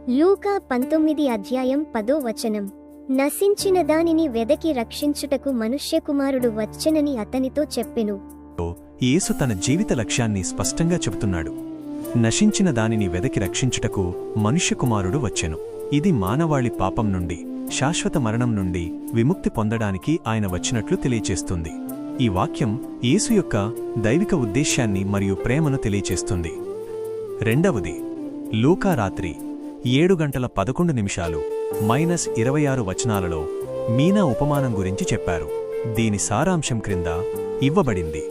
లూకా 19:10 నశించిన దానిని వెదకి రక్షించుటకు మనుష్యకుమారుడు వచ్చెనని అతనితో చెప్పెను. యేసు తన జీవిత లక్ష్యాన్ని స్పష్టంగా చెబుతున్నాడు. నశించిన దానిని వెదకి రక్షించుటకు మనుష్యకుమారుడు వచ్చెను. ఇది మానవాళి పాపం నుండి, శాశ్వత మరణం నుండి విముక్తి పొందడానికి ఆయన వచ్చినట్లు తెలియచేస్తుంది. ఈ వాక్యం యేసు యొక్క దైవిక ఉద్దేశ్యాన్ని మరియు ప్రేమను తెలియచేస్తుంది. రెండవది, లూకా రాత్రి 7:11 -26 మీనా ఉపమానం గురించి చెప్పారు. దీని సారాంశం క్రింద ఇవ్వబడింది.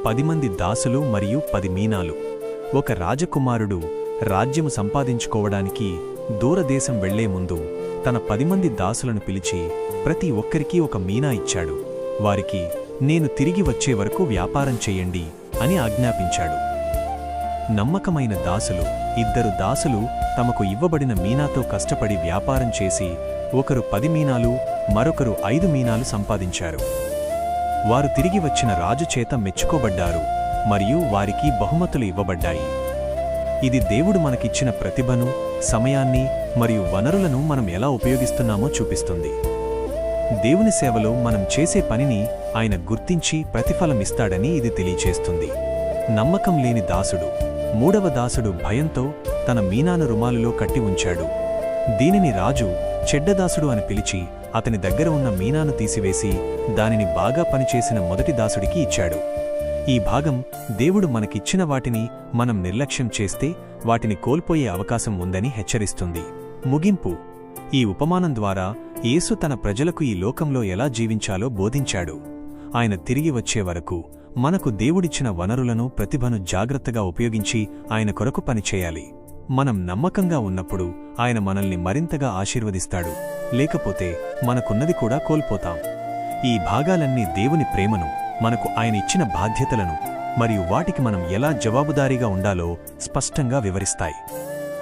10 మంది దాసులు మరియు 10 మీనాలు. ఒక రాజకుమారుడు రాజ్యము సంపాదించుకోవడానికి దూరదేశం వెళ్లే ముందు తన 10 మంది దాసులను పిలిచి ప్రతి ఒక్కరికీ ఒక మీనా ఇచ్చాడు. వారికి నేను తిరిగి వచ్చే వరకు వ్యాపారం చెయ్యండి అని ఆజ్ఞాపించాడు. నమ్మకమైన దాసులు 2 దాసులు తమకు ఇవ్వబడిన మీనాతో కష్టపడి వ్యాపారం చేసి ఒకరు 10 మీనాలు, మరొకరు 5 మీనాలు సంపాదించారు. వారు తిరిగి వచ్చిన రాజు చేత మెచ్చుకోబడ్డారు మరియు వారికి బహుమతులు ఇవ్వబడ్డాయి. ఇది దేవుడు మనకిచ్చిన ప్రతిభను, సమయాన్ని మరియు వనరులను మనం ఎలా ఉపయోగిస్తున్నామో చూపిస్తుంది. దేవుని సేవలో మనం చేసే పనిని ఆయన గుర్తించి ప్రతిఫలమిస్తాడని ఇది తెలియచేస్తుంది. నమ్మకం లేని దాసుడు 3వ దాసుడు భయంతో తన మీనాను రుమాలులో కట్టి ఉంచాడు. దీనిని రాజు చెడ్డదాసుడు అని పిలిచి అతని దగ్గర ఉన్న మీనాను తీసివేసి దానిని బాగా పనిచేసిన మొదటి దాసుడికి ఇచ్చాడు. ఈ భాగం దేవుడు మనకిచ్చిన వాటిని మనం నిర్లక్ష్యం చేస్తే వాటిని కోల్పోయే అవకాశం ఉందని హెచ్చరిస్తుంది. ముగింపు: ఈ ఉపమానం ద్వారా యేసు తన ప్రజలకు ఈ లోకంలో ఎలా జీవించాలో బోధించాడు. ఆయన తిరిగి వచ్చే వరకు మనకు దేవుడిచ్చిన వనరులను, ప్రతిభను జాగ్రత్తగా ఉపయోగించి ఆయన కొరకు పనిచేయాలి. మనం నమ్మకంగా ఉన్నప్పుడు ఆయన మనల్ని మరింతగా ఆశీర్వదిస్తాడు. లేకపోతే మనకున్నది కూడా కోల్పోతాం. ఈ భాగాలన్నీ దేవుని ప్రేమను, మనకు ఆయన ఇచ్చిన బాధ్యతలను మరియు వాటికి మనం ఎలా జవాబుదారీగా ఉండాలో స్పష్టంగా వివరిస్తాయి.